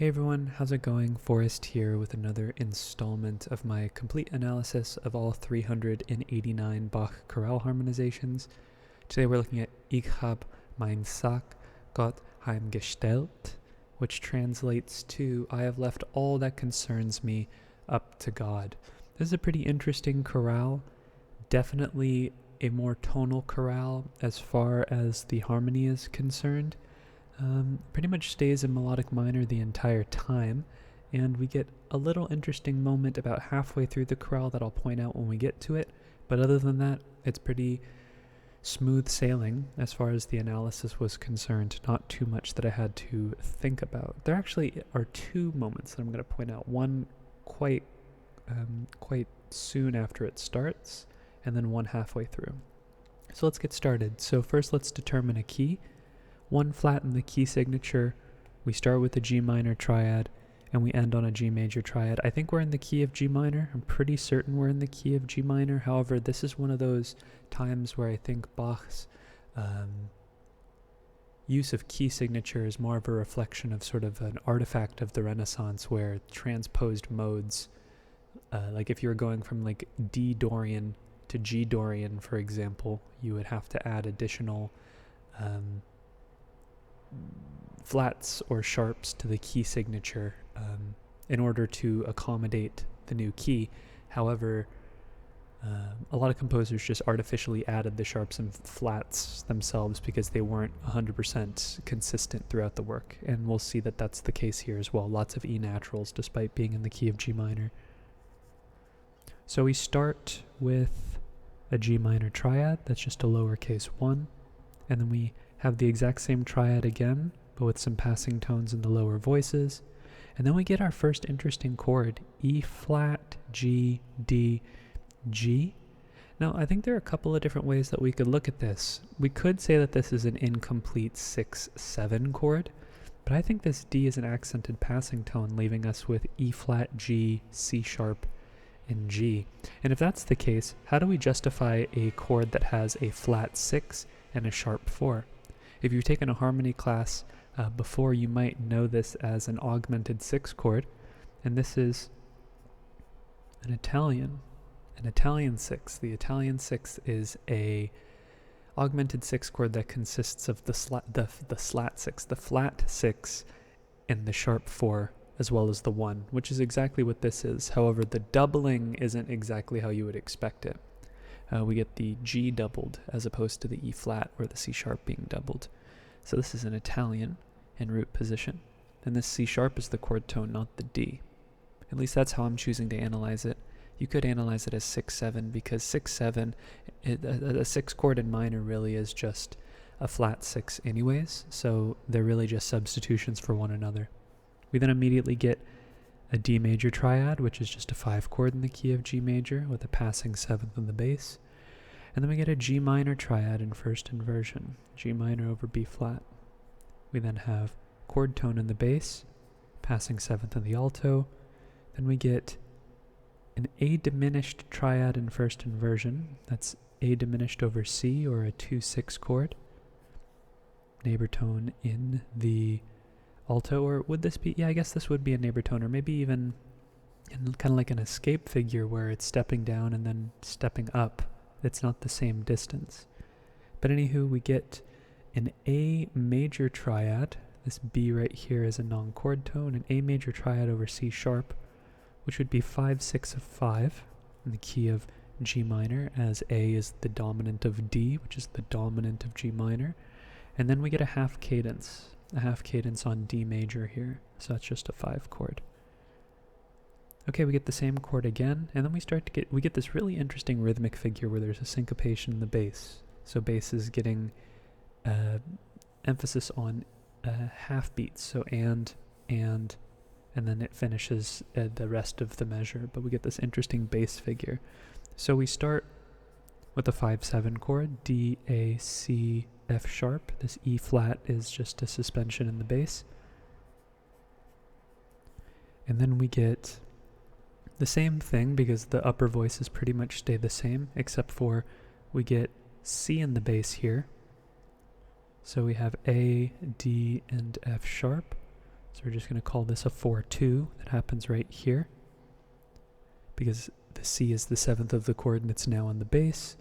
Hey everyone, how's it going? Forrest here with another installment of my complete analysis of all 389 Bach chorale harmonizations. Today we're looking at Ich hab mein Sach Gott heimgestellt, which translates to I have left all that concerns me up to God. This is a pretty interesting chorale, definitely a more tonal chorale as far as the harmony is concerned. Pretty much stays in melodic minor the entire time, and we get a little interesting moment about halfway through the chorale that I'll point out when we get to it, but other than that, it's pretty smooth sailing as far as the analysis was concerned, not too much that I had to think about. There actually are two moments that I'm going to point out, one quite soon after it starts, and then one halfway through. So let's get started. So first let's determine a key. One flat in the key signature, we start with a G minor triad, and we end on a G major triad. I think we're in the key of G minor. I'm pretty certain we're in the key of G minor. However, this is one of those times where I think Bach's use of key signature is more of a reflection of sort of an artifact of the Renaissance, where transposed modes, like if you were going from like D Dorian to G Dorian, for example, you would have to add additional flats or sharps to the key signature in order to accommodate the new key. However, a lot of composers just artificially added the sharps and flats themselves because they weren't 100% consistent throughout the work, and we'll see that that's the case here as well. Lots of E naturals despite being in the key of G minor. So we start with a G minor triad, that's just a lowercase 1, and then we have the exact same triad again, but with some passing tones in the lower voices. And then we get our first interesting chord, E flat, G, D, G. Now, I think there are a couple of different ways that we could look at this. We could say that this is an incomplete 6-7 chord, but I think this D is an accented passing tone, leaving us with E flat, G, C sharp, and G. And if that's the case, how do we justify a chord that has a flat 6 and a sharp 4? If you've taken a harmony class before, you might know this as an augmented 6 chord, and this is an Italian 6. The Italian 6 is a augmented 6 chord that consists of the flat 6, and the sharp 4, as well as the 1, which is exactly what this is. However, the doubling isn't exactly how you would expect it. We get the G doubled as opposed to the E flat or the C sharp being doubled. So this is an Italian in root position. And this C sharp is the chord tone, not the D. At least that's how I'm choosing to analyze it. You could analyze it as 6-7 because 6-7, a 6 chord in minor really is just a flat 6 anyways. So they're really just substitutions for one another. We then immediately get a D major triad, which is just a 5 chord in the key of G major with a passing 7th in the bass. And then we get a G minor triad in first inversion, G minor over B flat. We then have chord tone in the bass, passing 7th in the alto. Then we get an A diminished triad in first inversion, that's A diminished over C or a 2-6 chord. Neighbor tone in the alto, or would this be, I guess this would be a neighbor tone, or maybe even kind of like an escape figure where it's stepping down and then stepping up. It's not the same distance. But anywho, we get an A major triad. This B right here is a non-chord tone, an A major triad over C sharp, which would be 5-6 of 5 in the key of G minor, as A is the dominant of D, which is the dominant of G minor. And then we get a half cadence on D major here, so that's just a 5 chord. Okay, we get the same chord again, and then we get this really interesting rhythmic figure where there's a syncopation in the bass. So bass is getting emphasis on half beats, so and then it finishes the rest of the measure, but we get this interesting bass figure. So we start with a 5-7 chord, D, A, C, F sharp. This E flat is just a suspension in the bass. And then we get the same thing because the upper voices pretty much stay the same, except for we get C in the bass here. So we have A, D, and F sharp. So we're just going to call this a 4-2 that happens right here, because the C is the 7th of the chord and it's now on the bass.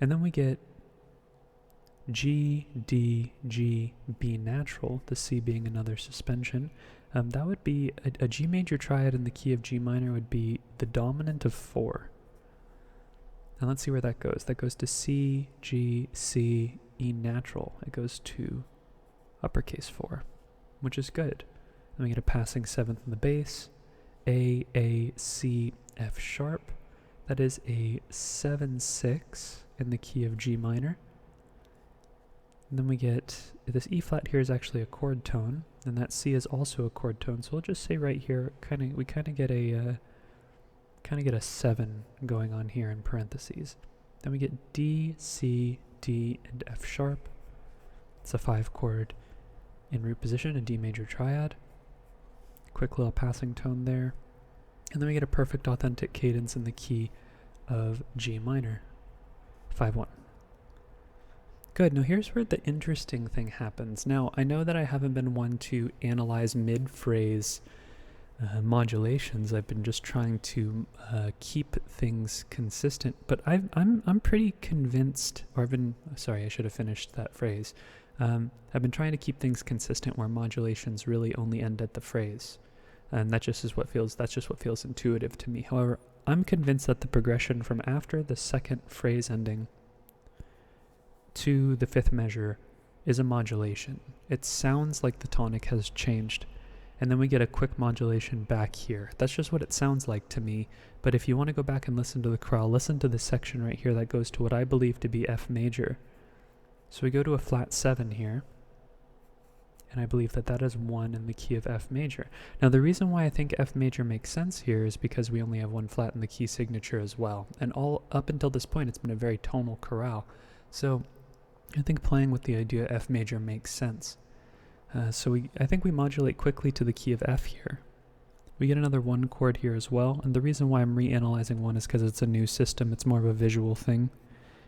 And then we get G, D, G, B natural, the C being another suspension. That would be a G major triad in the key of G minor would be the dominant of 4. Now let's see where that goes. That goes to C, G, C, E natural. It goes to uppercase 4, which is good. Then we get a passing 7th in the bass. A, C, F sharp. That is a 7-6 in the key of G minor. And then we get, this E flat here is actually a chord tone, and that C is also a chord tone. So we'll just say right here, we kind of get a 7 going on here in parentheses. Then we get D, C, D, and F sharp. It's a 5 chord in root position, a D major triad. Quick little passing tone there. And then we get a perfect authentic cadence in the key of G minor, 5-1. Good, now here's where the interesting thing happens. Now, I know that I haven't been one to analyze mid-phrase modulations. I've been just trying to keep things consistent, but I'm pretty convinced, or sorry, I should have finished that phrase. I've been trying to keep things consistent where modulations really only end at the phrase. And that's just what feels intuitive to me. However, I'm convinced that the progression from after the second phrase ending to the 5th measure is a modulation. It sounds like the tonic has changed, and then we get a quick modulation back here. That's just what it sounds like to me, but if you want to go back and listen to the chorale, listen to this section right here that goes to what I believe to be F major. So we go to a flat 7 here, and I believe that that is 1 in the key of F major. Now the reason why I think F major makes sense here is because we only have 1 flat in the key signature as well, and all up until this point it's been a very tonal chorale. So I think playing with the idea F major makes sense. I think we modulate quickly to the key of F here. We get another 1 chord here as well, and the reason why I'm reanalyzing 1 is because it's a new system, it's more of a visual thing.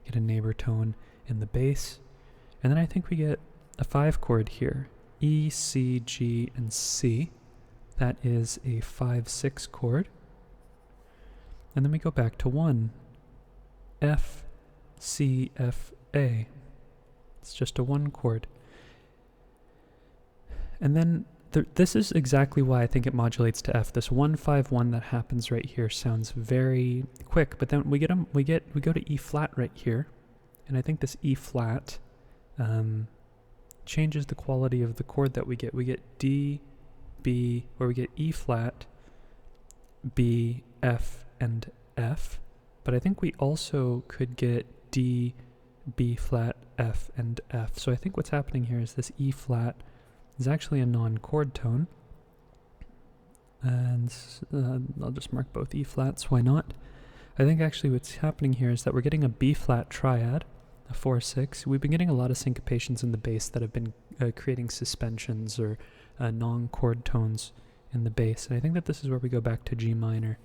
Get a neighbor tone in the bass, and then I think we get a 5 chord here, E, C, G, and C. That is a 5-6 chord. And then we go back to 1, F, C, F, A. It's just a 1 chord. And then this is exactly why I think it modulates to F. This 1-5-1 that happens right here sounds very quick, but then we go to E flat right here, and I think this E flat changes the quality of the chord that we get. We get D, B, or we get E flat, B, F, and F, but I think we also could get D, B flat, F, and F. So I think what's happening here is this E flat is actually a non-chord tone, and I'll just mark both E flats, why not? I think actually what's happening here is that we're getting a B flat triad, a 4-6. We've been getting a lot of syncopations in the bass that have been creating suspensions or non-chord tones in the bass, and I think that this is where we go back to G minor.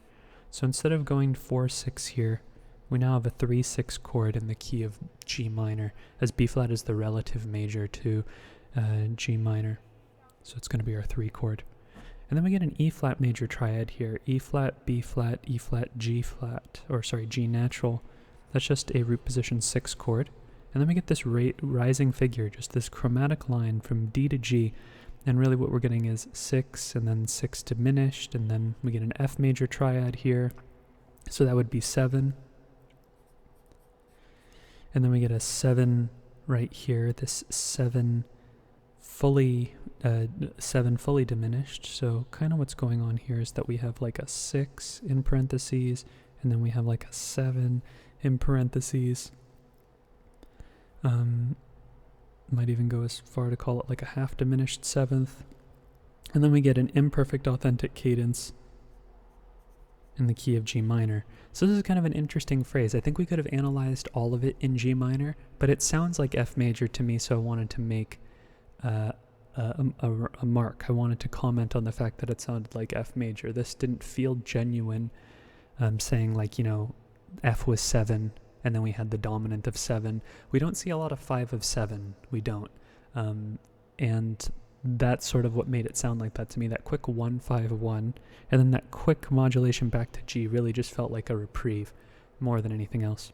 So instead of going 4-6 here, we now have a 3-6 chord in the key of G minor, as B flat is the relative major to G minor. So it's going to be our 3 chord. And then we get an E flat major triad here, E flat, B flat, E flat, G flat, or sorry, G natural. That's just a root position 6 chord. And then we get this rising figure, just this chromatic line from D to G. And really what we're getting is 6, and then 6 diminished, and then we get an F major triad here. So that would be 7. And then we get a 7 right here, this 7 fully diminished. So kind of what's going on here is that we have like a 6 in parentheses, and then we have like a 7 in parentheses. Might even go as far to call it like a half diminished 7th. And then we get an imperfect authentic cadence in the key of G minor. So this is kind of an interesting phrase. I think we could have analyzed all of it in G minor, but it sounds like F major to me, so I wanted to make a mark. I wanted to comment on the fact that it sounded like F major. This didn't feel genuine, saying like, F was 7, and then we had the dominant of 7. We don't see a lot of 5 of 7. We don't. And that's sort of what made it sound like that to me. That quick 1-5-1, and then that quick modulation back to G really just felt like a reprieve more than anything else.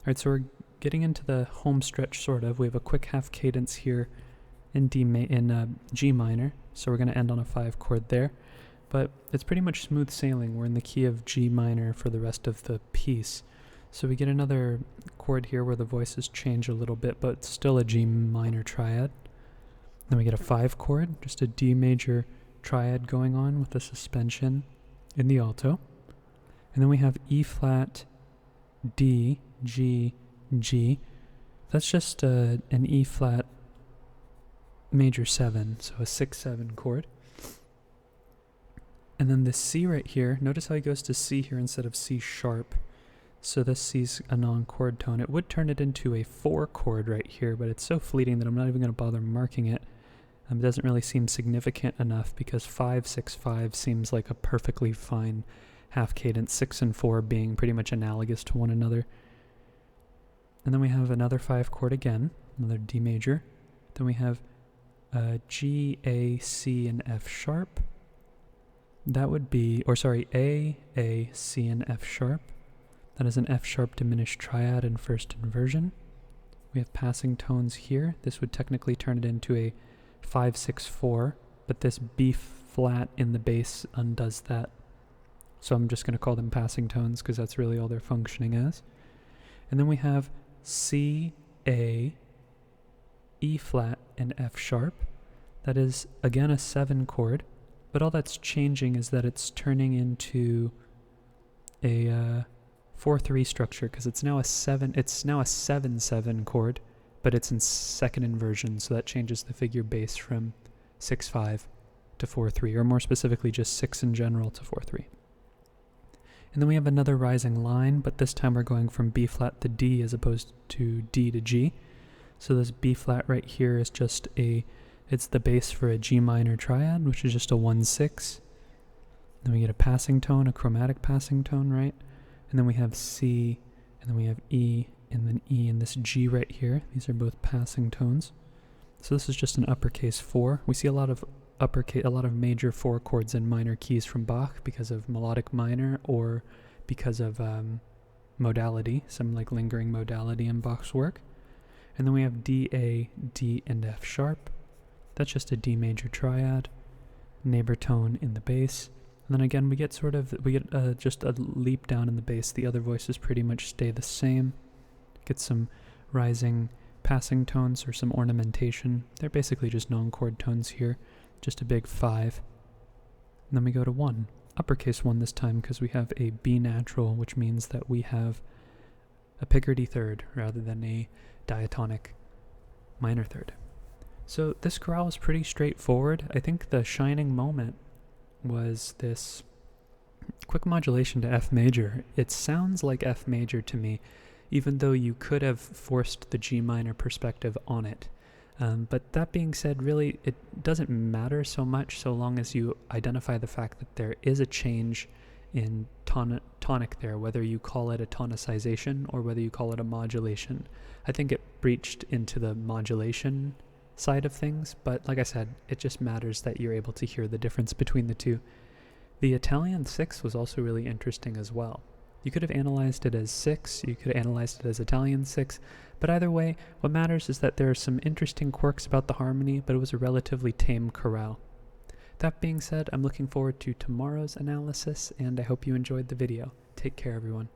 All right, so we're getting into the home stretch, sort of. We have a quick half cadence here in G minor, so we're going to end on a 5 chord there. But it's pretty much smooth sailing. We're in the key of G minor for the rest of the piece. So we get another chord here where the voices change a little bit, but still a G minor triad. Then we get a 5 chord, just a D major triad going on with a suspension in the alto. And then we have E flat, D, G, G. That's just an E flat major 7, so a 6-7 chord. And then the C right here, notice how he goes to C here instead of C sharp. So this C's a non-chord tone. It would turn it into a 4 chord right here, but it's so fleeting that I'm not even going to bother marking it. It doesn't really seem significant enough because 5-6-5 seems like a perfectly fine half cadence, 6 and 4 being pretty much analogous to one another. And then we have another 5 chord again, another D major. Then we have G, A, C, and F sharp. That would be, or sorry, A, C, and F sharp. That is an F sharp diminished triad in first inversion. We have passing tones here. This would technically turn it into a 5-6-4, but this B flat in the bass undoes that. So I'm just going to call them passing tones because that's really all they're functioning as. And then we have C, A, E flat, and F sharp. That is, again, a 7 chord, but all that's changing is that it's turning into a 4-3 structure because it's now a 7-7 chord, but it's in second inversion, so that changes the figure bass from 6-5 to 4-3, or more specifically just 6 in general to 4-3. And then we have another rising line, but this time we're going from B flat to D as opposed to D to G. So this B flat right here is just it's the bass for a G minor triad, which is just a 1-6. Then we get a passing tone, a chromatic passing tone, right? And then we have C, and then we have E, and then E, and this G right here. These are both passing tones. So this is just an uppercase 4. We see a lot of major 4 chords in minor keys from Bach because of melodic minor or because of modality, some like lingering modality in Bach's work. And then we have D, A, D, and F sharp. That's just a D major triad, neighbor tone in the bass. And then again, we get just a leap down in the bass. The other voices pretty much stay the same. Get some rising passing tones or some ornamentation. They're basically just non-chord tones here. Just a big 5. And then we go to 1. Uppercase 1 this time because we have a B natural, which means that we have a Picardy third rather than a diatonic minor third. So this chorale is pretty straightforward. I think the shining moment was this quick modulation to F major. It sounds like F major to me, even though you could have forced the G minor perspective on it. But that being said, really, it doesn't matter so much so long as you identify the fact that there is a change in tonic there, whether you call it a tonicization or whether you call it a modulation. I think it breached into the modulation side of things, but like I said, it just matters that you're able to hear the difference between the two. The Italian 6 was also really interesting as well. You could have analyzed it as 6, you could have analyzed it as Italian 6, but either way, what matters is that there are some interesting quirks about the harmony, but it was a relatively tame chorale. That being said, I'm looking forward to tomorrow's analysis, and I hope you enjoyed the video. Take care, everyone.